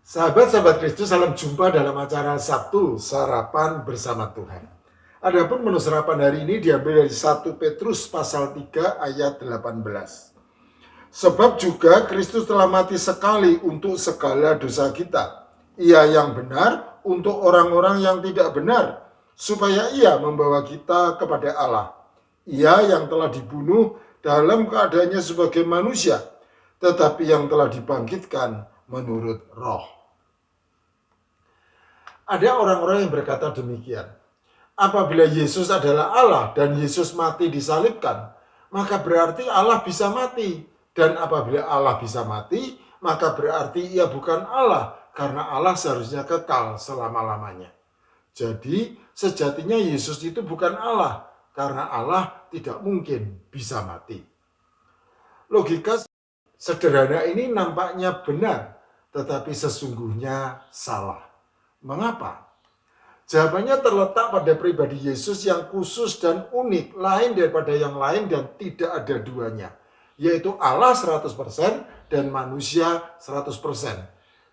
Sahabat-sahabat Kristus, salam jumpa dalam acara Sabtu Sarapan Bersama Tuhan. Adapun menu sarapan hari ini diambil dari 1 Petrus pasal 3 ayat 18. Sebab juga Kristus telah mati sekali untuk segala dosa kita. Ia yang benar untuk orang-orang yang tidak benar, supaya ia membawa kita kepada Allah. Ia yang telah dibunuh dalam keadaannya sebagai manusia, tetapi yang telah dibangkitkan menurut roh. Ada orang-orang yang berkata demikian. Apabila Yesus adalah Allah dan Yesus mati disalibkan, maka berarti Allah bisa mati. Dan apabila Allah bisa mati, maka berarti ia bukan Allah, karena Allah seharusnya kekal selama-lamanya. Jadi sejatinya Yesus itu bukan Allah, karena Allah tidak mungkin bisa mati. Logika sederhana ini nampaknya benar, tetapi sesungguhnya salah. Mengapa? Jawabannya terletak pada pribadi Yesus yang khusus dan unik, lain daripada yang lain dan tidak ada duanya, yaitu Allah 100% dan manusia 100%.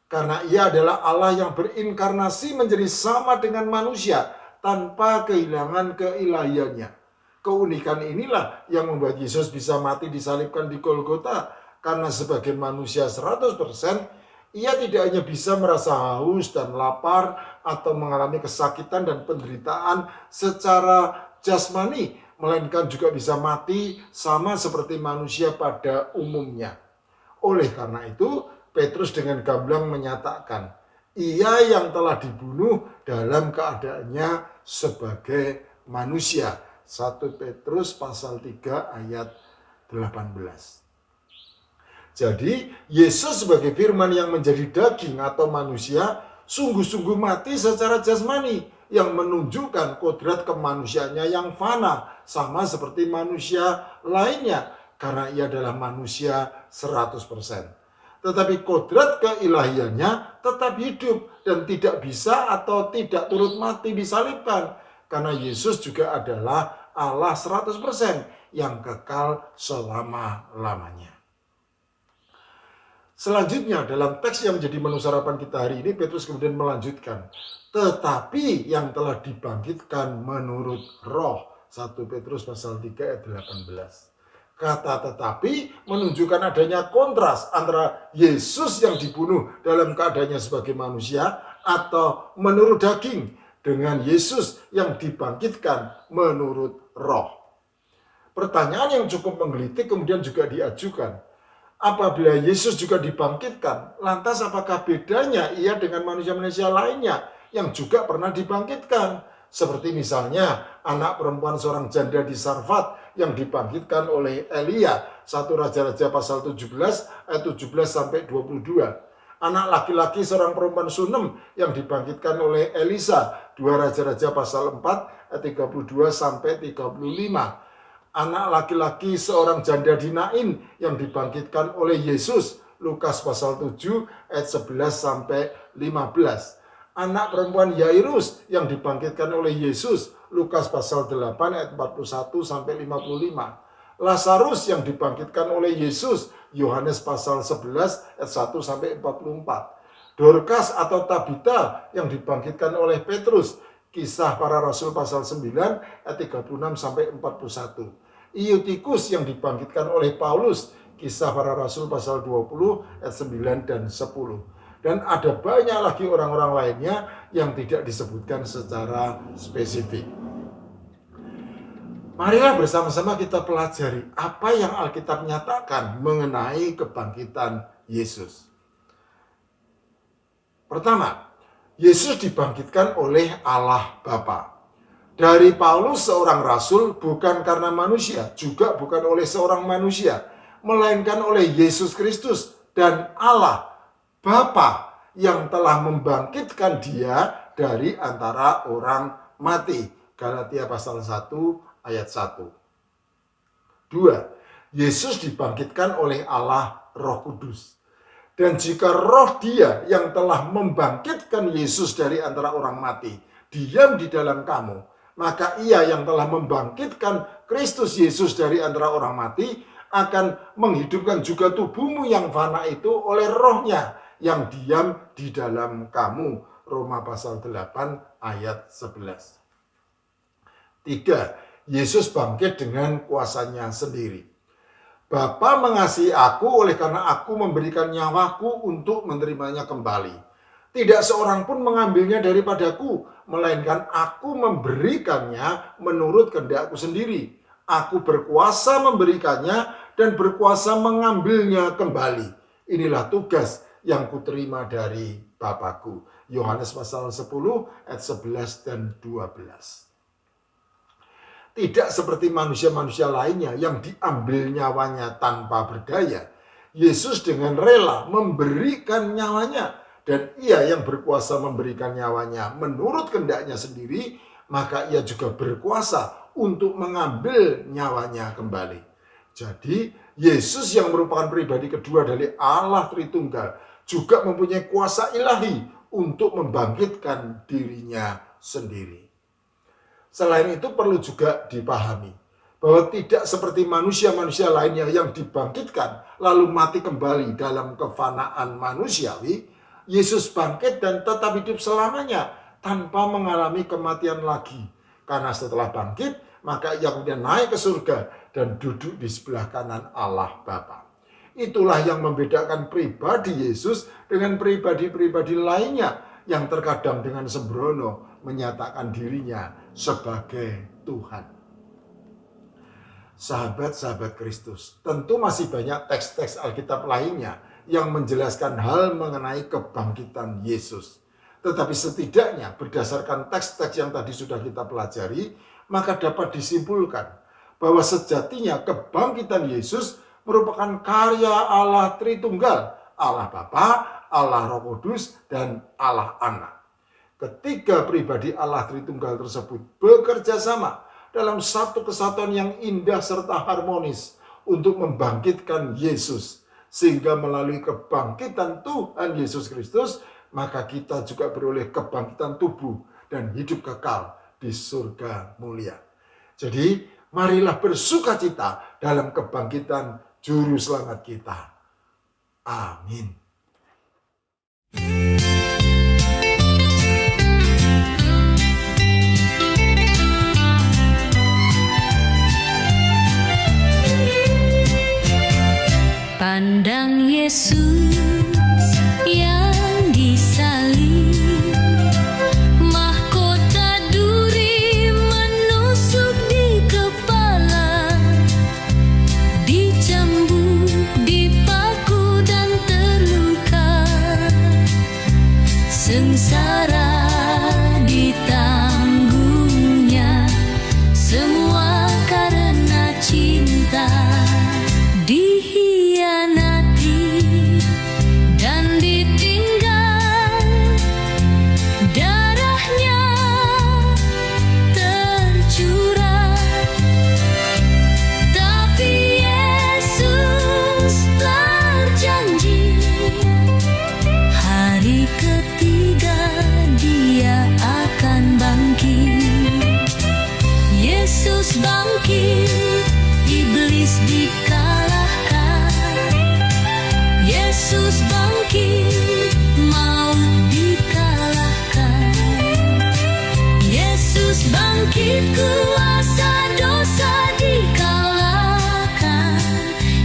Karena ia adalah Allah yang berinkarnasi menjadi sama dengan manusia tanpa kehilangan keilahiannya. Keunikan inilah yang membuat Yesus bisa mati disalibkan di Golgota, karena sebagai manusia 100%, ia tidak hanya bisa merasa haus dan lapar atau mengalami kesakitan dan penderitaan secara jasmani, melainkan juga bisa mati sama seperti manusia pada umumnya. Oleh karena itu, Petrus dengan gamblang menyatakan, ia yang telah dibunuh dalam keadaannya sebagai manusia. 1 Petrus pasal 3 ayat 18. Jadi, Yesus sebagai firman yang menjadi daging atau manusia, sungguh-sungguh mati secara jasmani, yang menunjukkan kodrat kemanusiaannya yang fana, sama seperti manusia lainnya, karena ia adalah manusia 100%. Tetapi kodrat keilahiannya tetap hidup dan tidak bisa atau tidak turut mati disalibkan, karena Yesus juga adalah Allah 100% yang kekal selama-lamanya. Selanjutnya dalam teks yang menjadi menu sarapan kita hari ini, Petrus kemudian melanjutkan, tetapi yang telah dibangkitkan menurut roh. 1 Petrus pasal 3 ayat 18. Kata tetapi menunjukkan adanya kontras antara Yesus yang dibunuh dalam keadaannya sebagai manusia atau menurut daging, dengan Yesus yang dibangkitkan menurut roh. Pertanyaan yang cukup menggelitik kemudian juga diajukan. Apabila Yesus juga dibangkitkan, lantas apakah bedanya ia dengan manusia-manusia lainnya yang juga pernah dibangkitkan? Seperti misalnya anak perempuan seorang janda di Sarfat yang dibangkitkan oleh Elia, 1 Raja-Raja pasal 17 ayat 17 sampai 22. Anak laki-laki seorang perempuan Sunem yang dibangkitkan oleh Elisa, 2 Raja-Raja pasal 4 ayat 32 sampai 35. Anak laki-laki seorang janda di Nain yang dibangkitkan oleh Yesus, Lukas pasal 7 ayat 11 sampai 15. Anak perempuan Yairus yang dibangkitkan oleh Yesus, Lukas pasal 8 ayat 41 sampai 55. Lazarus yang dibangkitkan oleh Yesus, Yohanes pasal 11 ayat 1 sampai 44. Dorcas atau Tabita yang dibangkitkan oleh Petrus, Kisah Para Rasul pasal 9 ayat 36 sampai 41. Eutikus yang dibangkitkan oleh Paulus, Kisah Para Rasul pasal 20 ayat 9 dan 10. Dan ada banyak lagi orang-orang lainnya yang tidak disebutkan secara spesifik. Marilah bersama-sama kita pelajari apa yang Alkitab nyatakan mengenai kebangkitan Yesus. Pertama, Yesus dibangkitkan oleh Allah Bapa. Dari Paulus seorang rasul bukan karena manusia, juga bukan oleh seorang manusia, melainkan oleh Yesus Kristus dan Allah Bapa yang telah membangkitkan dia dari antara orang mati. Galatia pasal 1 ayat 1. 2. Yesus dibangkitkan oleh Allah Roh Kudus. Dan jika roh dia yang telah membangkitkan Yesus dari antara orang mati diam di dalam kamu, maka ia yang telah membangkitkan Kristus Yesus dari antara orang mati akan menghidupkan juga tubuhmu yang fana itu oleh rohnya yang diam di dalam kamu. Roma pasal 8 ayat 11. 3. Yesus bangkit dengan kuasanya sendiri. Bapa mengasihi aku oleh karena aku memberikan nyawaku untuk menerimanya kembali. Tidak seorang pun mengambilnya daripadaku, melainkan aku memberikannya menurut kehendakku sendiri. Aku berkuasa memberikannya dan berkuasa mengambilnya kembali. Inilah tugas yang kuterima dari Bapakku. Yohanes pasal 10 ayat 11 dan 12. Tidak seperti manusia-manusia lainnya yang diambil nyawanya tanpa berdaya. Yesus dengan rela memberikan nyawanya, dan ia yang berkuasa memberikan nyawanya menurut kehendaknya sendiri, maka ia juga berkuasa untuk mengambil nyawanya kembali. Jadi Yesus yang merupakan pribadi kedua dari Allah Tritunggal juga mempunyai kuasa ilahi untuk membangkitkan dirinya sendiri. Selain itu perlu juga dipahami bahwa tidak seperti manusia-manusia lainnya yang dibangkitkan lalu mati kembali dalam kefanaan manusiawi. Yesus bangkit dan tetap hidup selamanya tanpa mengalami kematian lagi. Karena setelah bangkit, maka ia kemudian naik ke surga dan duduk di sebelah kanan Allah Bapa. Itulah yang membedakan pribadi Yesus dengan pribadi-pribadi lainnya yang terkadang dengan sembrono menyatakan dirinya sebagai Tuhan. Sahabat-sahabat Kristus, tentu masih banyak teks-teks Alkitab lainnya yang menjelaskan hal mengenai kebangkitan Yesus. Tetapi setidaknya berdasarkan teks-teks yang tadi sudah kita pelajari, maka dapat disimpulkan bahwa sejatinya kebangkitan Yesus merupakan karya Allah Tritunggal, Allah Bapa, Allah Roh Kudus, dan Allah Anak. Ketiga pribadi Allah Tritunggal tersebut bekerja sama dalam satu kesatuan yang indah serta harmonis untuk membangkitkan Yesus. Sehingga melalui kebangkitan Tuhan Yesus Kristus, maka kita juga beroleh kebangkitan tubuh dan hidup kekal di surga mulia. Jadi, marilah bersukacita dalam kebangkitan Juru Selamat kita. Amin. Pandang Yesus yang disalib, mahkota duri menusuk di kepala, dicambuk, dipaku dan terluka, sengsara ditanggungnya, semua karena cinta. Dihianati dan ditinggal, darahnya tercurah, tapi Yesus berjanji hari ketiga dia akan bangkit. Yesus bangkit, iblis dikalahkan. Yesus bangkit, maut dikalahkan. Yesus bangkit, kuasa dosa dikalahkan.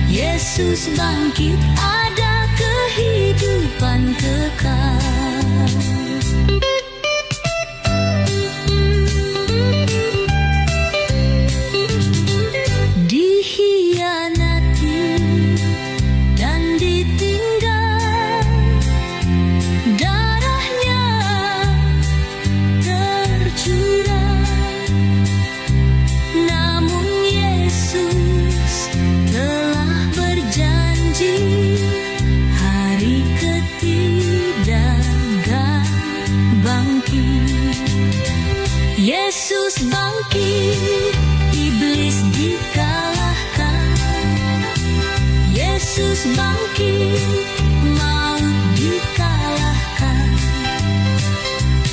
Yesus bangkit, ada kehidupan kekal. Yesus bangkit, iblis dikalahkan. Yesus bangkit, maut dikalahkan.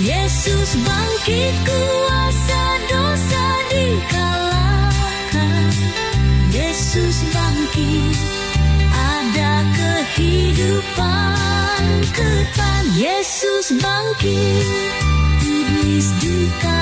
Yesus bangkit, kuasa dosa dikalahkan. Yesus bangkit, ada kehidupan. kebangkitan Yesus bangkit, iblis dikalahkan.